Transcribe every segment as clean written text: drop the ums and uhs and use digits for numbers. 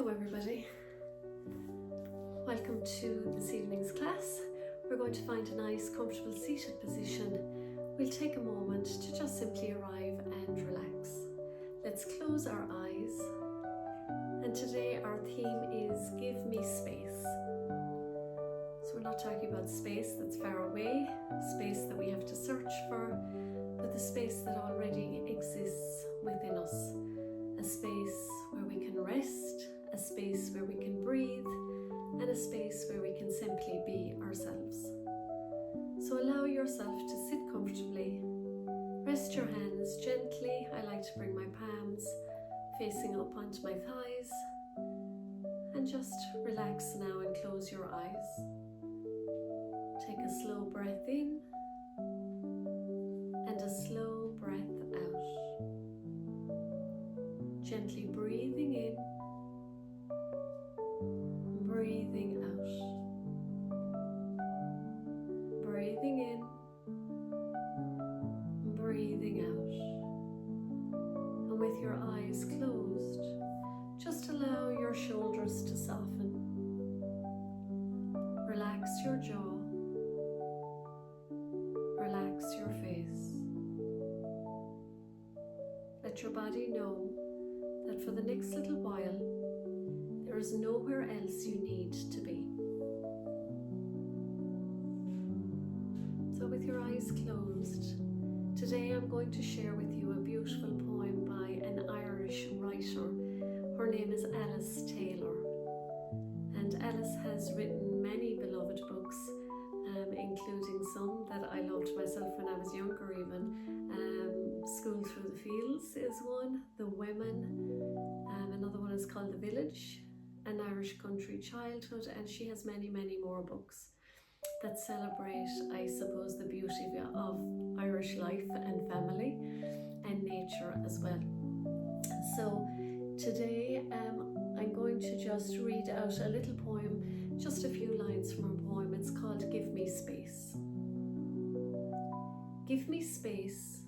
Hello everybody, welcome to this evening's class. We're going to find a nice comfortable seated position. We'll take a moment to just simply arrive and relax. Let's close our eyes, and today our theme is Give Me Space. So we're not talking about space that's far away, space that we have to search for, but the space that already exists within us. A space where we can rest, a space where we can breathe, and a space where we can simply be ourselves. So allow yourself to sit comfortably. Rest your hands gently. I like to bring my palms facing up onto my thighs. And just relax now and close your eyes. Take a slow breath in and a slow breath out. Gently breathing in, breathing out, breathing in, breathing out. And with your eyes closed, just allow your shoulders to soften. Relax your jaw, relax your face. Let your body know that for the next little while, there is nowhere else you need to be. So with your eyes closed, today I'm going to share with you a beautiful poem by an Irish writer. Her name is Alice Taylor. And Alice has written many beloved books, including some that I loved myself when I was younger even. School Through the Fields is one, The Women, another one is called The Village, An Irish Country Childhood, and she has many, many more books that celebrate, I suppose, the beauty of Irish life and family and nature as well. So today I'm going to just read out a little poem, just a few lines from her poem. It's called Give Me Space. Give me space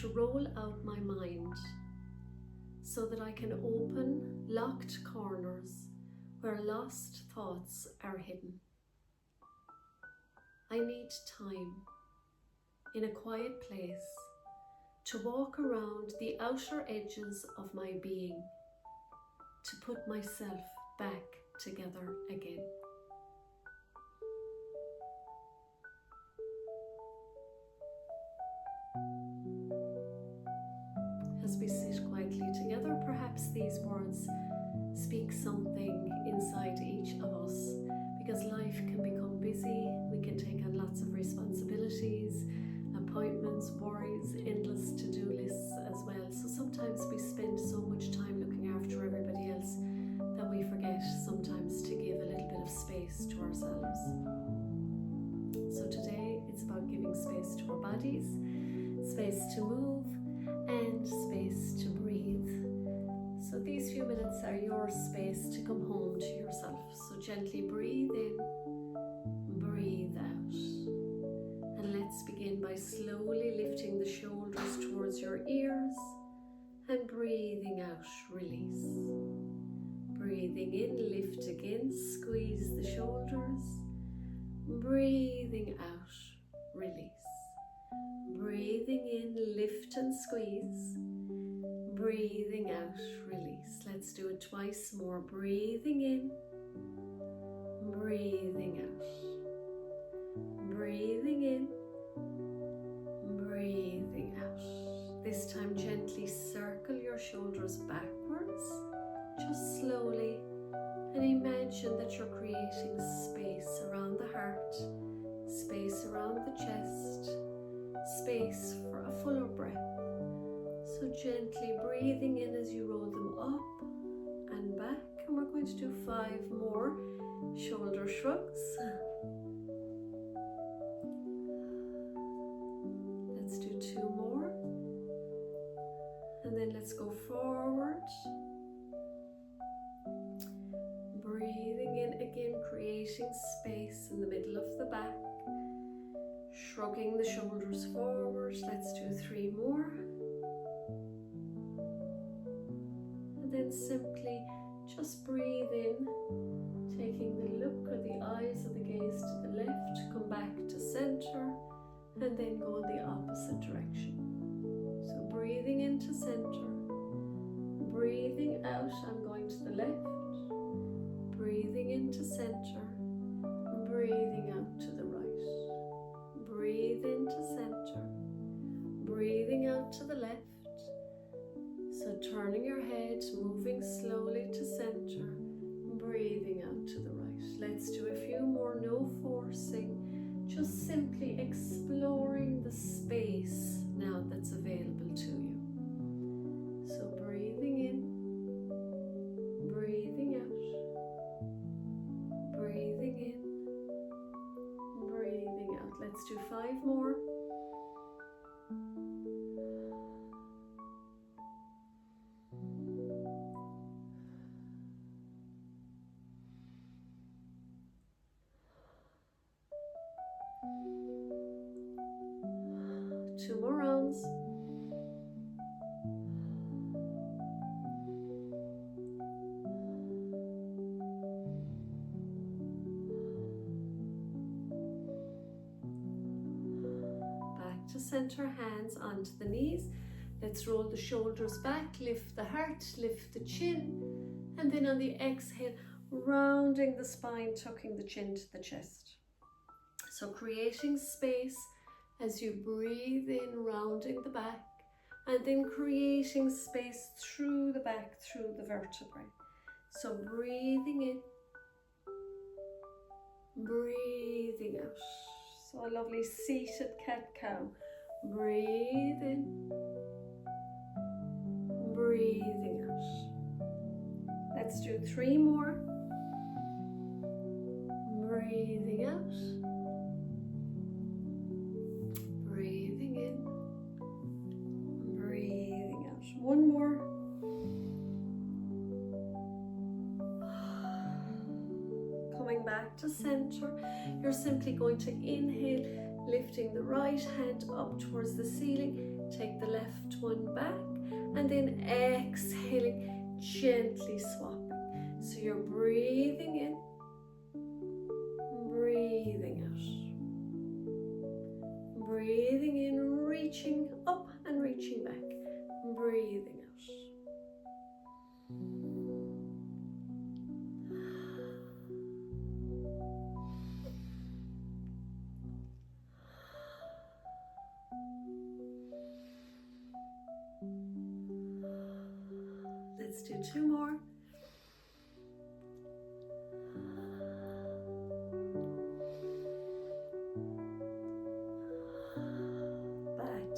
to roll out my mind so that I can open locked corners where lost thoughts are hidden. I need time in a quiet place to walk around the outer edges of my being, to put myself back together again. As we sit quietly together, perhaps these words speak something inside each of us, because life can become busy, we can take on lots of responsibilities, appointments, worries, endless to-do lists as well. So sometimes we spend so much time looking after everybody else that we forget sometimes to give a little bit of space to ourselves. So today it's about giving space to our bodies, space to move, and space to breathe. So these few minutes are your space to come home to yourself. So gently breathe in, breathe out. And let's begin by slowly lifting the shoulders towards your ears and breathing out, release. Breathing in, lift again, squeeze the shoulders. Breathing out, release. Breathing in, lift and squeeze. Breathing out, release. Let's do it twice more. Breathing in, breathing out. Breathing in, breathing out. This time gently circle your shoulders backwards, just slowly, and imagine that you're creating space around the heart, space around the chest, space for a fuller breath. So gently breathing in as you roll them up and back, and we're going to do 5 more shoulder shrugs. Let's do 2 more, and then let's go forward. Breathing in again, creating space in the middle of the back. Shrugging the shoulders forward. Let's do 3 more. And then simply just just breathe in, taking the look or the eyes or the gaze to the left, come back to center, and then go in the opposite direction. So breathing into center, breathing out, I'm going to the left, breathing into center, breathing out to the right. Breathe into center, breathing out to the left. So turning your head, moving slowly to center, breathing out to the right. Let's do a few more, no forcing, just simply exploring the space now that's available to you. So breathing in, breathing out, breathing in, breathing out. Let's do 5 more. Two more rounds. Back to center, hands onto the knees. Let's roll the shoulders back, lift the heart, lift the chin, and then on the exhale, rounding the spine, tucking the chin to the chest. So creating space as you breathe in, rounding the back, and then creating space through the back, through the vertebrae. So breathing in, breathing out. So a lovely seated cat-cow. Breathe in, breathing out. Let's do 3 more. Breathing out. Breathing in, breathing out. 1 more. Coming back to center, you're simply going to inhale, lifting the right hand up towards the ceiling, take the left one back, and then exhaling, gently swapping. So you're breathing in, breathing out. Breathing in, reaching up and reaching back. Breathing out. Let's do 2 more.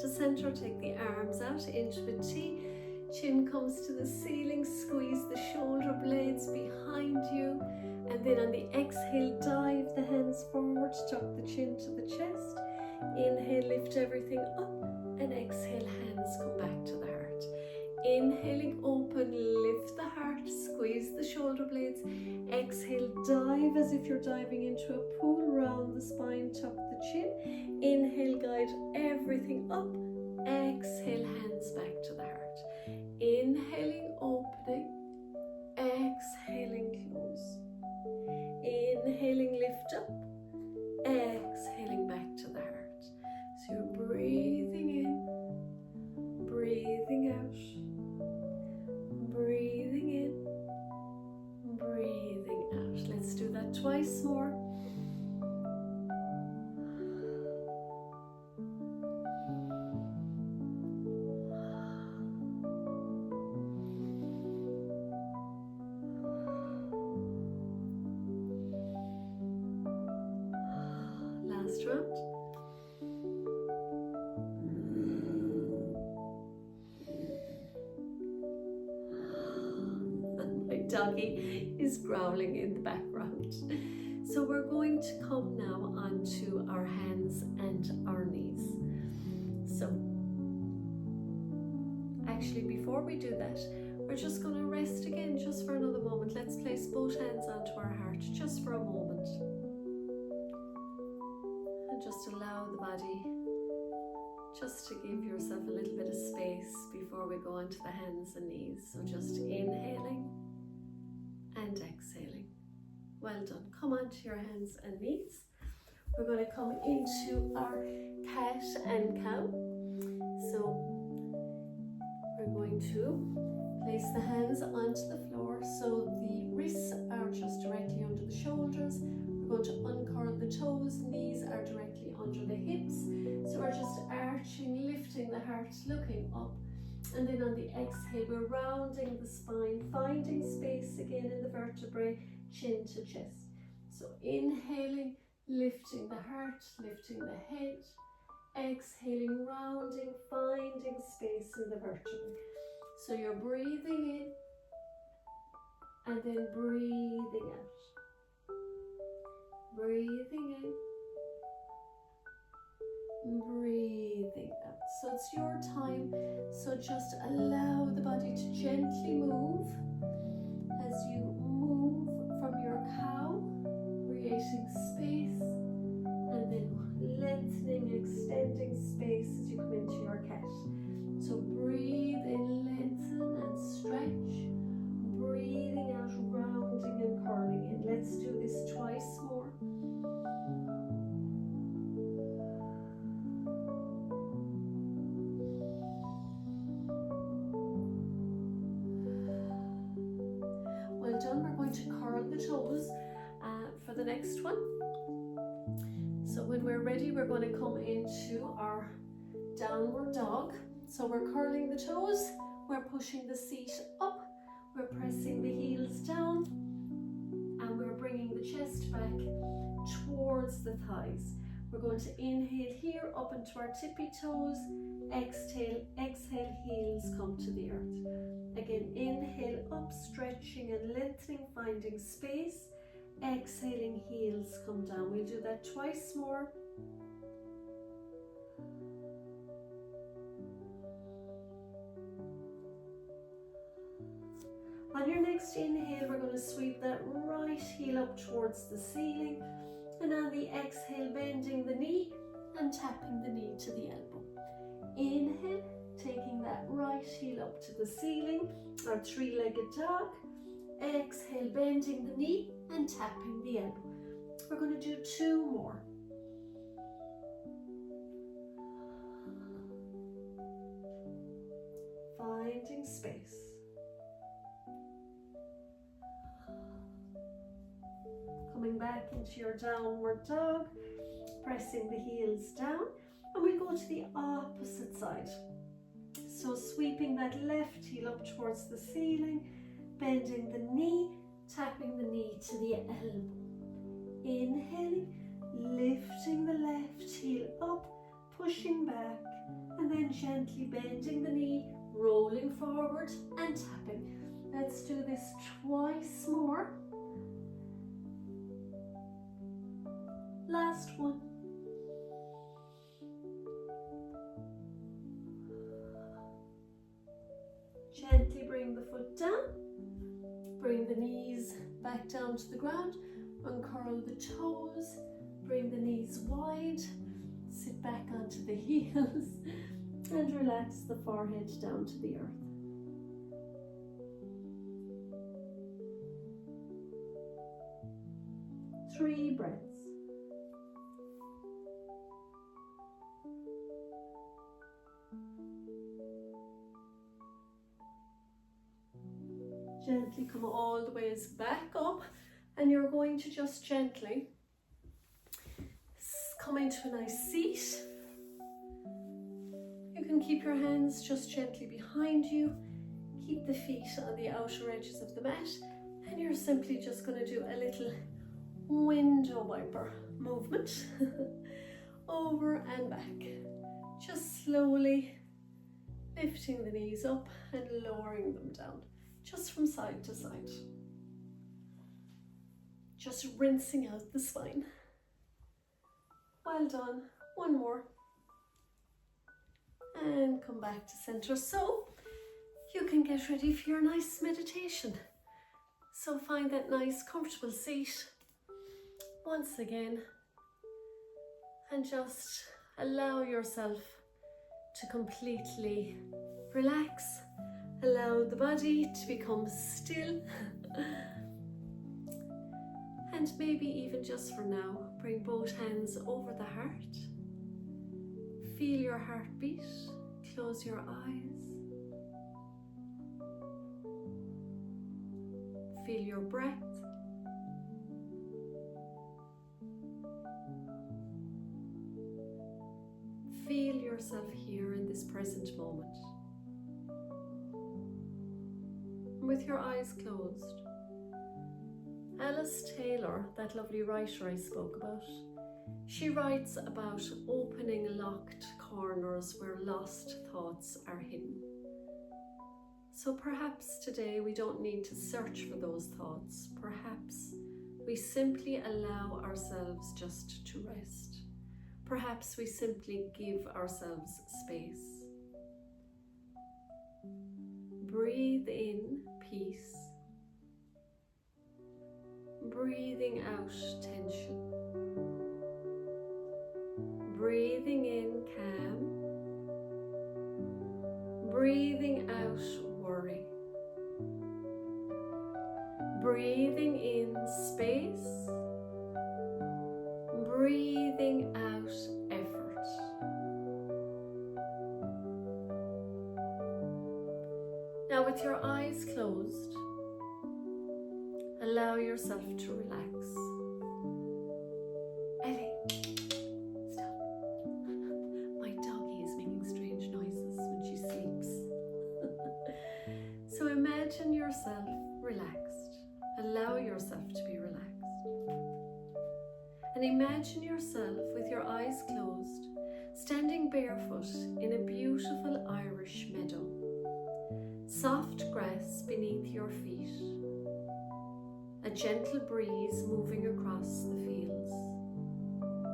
To center, take the arms out into a T, chin comes to the ceiling, squeeze the shoulder blades behind you, and then on the exhale, dive the hands forward, tuck the chin to the chest, inhale, lift everything up, and exhale, hands come back to the heart. Inhaling, open, lift the heart, squeeze the shoulder blades, exhale, dive as if you're diving into a pool, round the spine, tuck the chin. Inhale, guide everything up. Exhale, hands back to the heart. Inhaling, opening. Exhaling, close. Inhaling, lift up. Exhaling, back to the heart. So you're breathing in, breathing out, breathing in, breathing out. Let's do that twice more. Round. And my doggy is growling in the background. So we're going to come now onto our hands and our knees. So actually before we do that, we're just going to rest again just for another moment. Let's place both hands onto our heart just for a moment. Just allow the body just to give yourself a little bit of space before we go onto the hands and knees. So just inhaling and exhaling. Well done. Come onto your hands and knees. We're going to come into our cat and cow. So we're going to place the hands onto the floor so the wrists are just directly under the shoulders. We're going to uncurl the toes, knees are directly under the hips. So we're just arching, lifting the heart, looking up. And then on the exhale, we're rounding the spine, finding space again in the vertebrae, chin to chest. So inhaling, lifting the heart, lifting the head. Exhaling, rounding, finding space in the vertebrae. So you're breathing in and then breathing out. Breathing in, breathing out. So it's your time. So just allow the body to gently move as you move from your cow, creating space, and then lengthening, extending space as you come into your cat. So breathe in, lengthen and stretch. Breathing out, rounding and curling in. Let's do this twice more. Well done. We're going to curl the toes for the next one. So when we're ready, we're going to come into our downward dog. So we're curling the toes, we're pushing the seat up, we're pressing the heels down, and we're bringing the chest back towards the thighs. We're going to inhale here up into our tippy toes, exhale, exhale, heels come to the earth. Again, inhale up, stretching and lengthening, finding space. Exhaling, heels come down. We'll do that twice more. On your next inhale, we're going to sweep that right heel up towards the ceiling. And on the exhale, bending the knee and tapping the knee to the elbow. Inhale, taking that right heel up to the ceiling, our three-legged dog. Exhale, bending the knee and tapping the elbow. We're going to do two more. Finding space. Coming back into your downward dog, pressing the heels down, and we go to the opposite side. So sweeping that left heel up towards the ceiling, bending the knee, tapping the knee to the elbow. Inhaling, lifting the left heel up, pushing back, and then gently bending the knee, rolling forward and tapping. Let's do this twice more. Last one. Gently bring the foot down. Bring the knees back down to the ground. Uncurl the toes. Bring the knees wide. Sit back onto the heels. And relax the forehead down to the earth. Three breaths. Gently come all the ways back up, and you're going to just gently come into a nice seat. You can keep your hands just gently behind you, keep the feet on the outer edges of the mat, and you're simply just going to do a little window wiper movement over and back, just slowly lifting the knees up and lowering them down, just from side to side, just rinsing out the spine. Well done. One more, and come back to center. So you can get ready for your nice meditation. So find that nice comfortable seat once again, and just allow yourself to completely relax. Allow the body to become still And maybe even just for now, bring both hands over the heart. Feel your heartbeat. Close your eyes. Feel your breath. Feel yourself here in this present moment. With your eyes closed, Alice Taylor, that lovely writer I spoke about, she writes about opening locked corners where lost thoughts are hidden. So perhaps today we don't need to search for those thoughts. Perhaps we simply allow ourselves just to rest. Perhaps we simply give ourselves space. Breathe in peace. Breathing out tension. Breathing in calm. Breathing out worry. Breathing in space. Breathing out effort. Now, with your eyes closed, allow yourself to relax. Ellie, stop. My doggie is making strange noises when she sleeps. So imagine yourself relaxed. Allow yourself to be relaxed. And imagine yourself with your eyes closed, standing barefoot in a beautiful Irish meadow. Soft grass beneath your feet. A gentle breeze moving across the fields.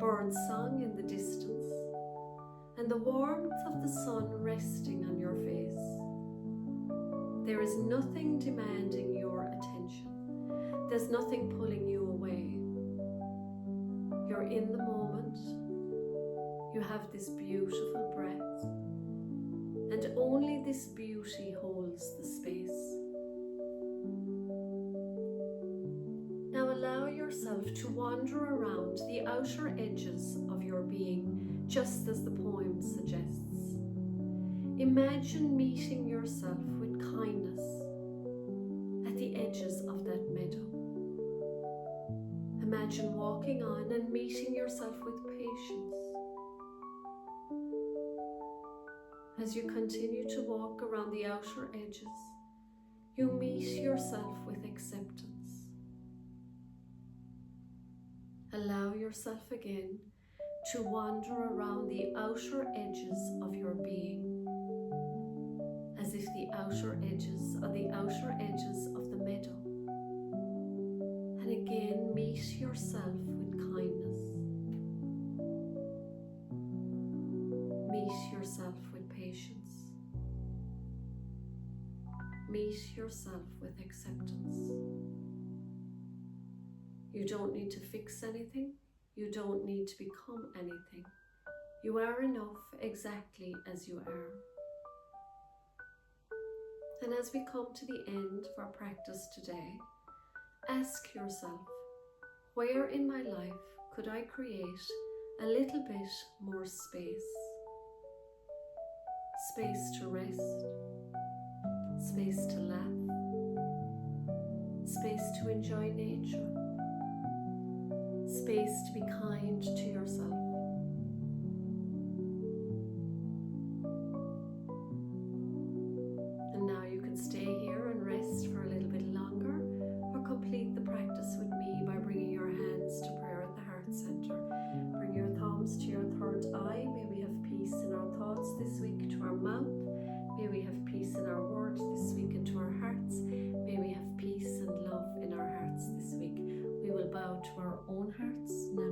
Bird song in the distance. And the warmth of the sun resting on your face. There is nothing demanding your attention. There's nothing pulling you away. You're in the moment. You have this beautiful breath. And only this beauty holds the space. Now allow yourself to wander around the outer edges of your being, just as the poem suggests. Imagine meeting yourself with kindness at the edges of that meadow. Imagine walking on and meeting yourself with patience. As you continue to walk around the outer edges, you meet yourself with acceptance. Allow yourself again to wander around the outer edges of your being, as if the outer edges are the outer edges of the meadow. And again, meet yourself with kindness. Meet yourself with patience. Meet yourself with acceptance. You don't need to fix anything. You don't need to become anything. You are enough exactly as you are. And as we come to the end of our practice today, ask yourself, where in my life could I create a little bit more space? Space to rest, space to laugh, space to enjoy nature, space to be kind to yourself. And now you can stay here and rest for a little bit longer, or complete the practice with me by bringing your hands to prayer at the heart center. Bring your thumbs to your third eye. May we have peace in our thoughts this week, to our mouth. May we have peace in our words this week and to our hearts. May we have peace and love in our hearts this week. We will bow to our own hearts now.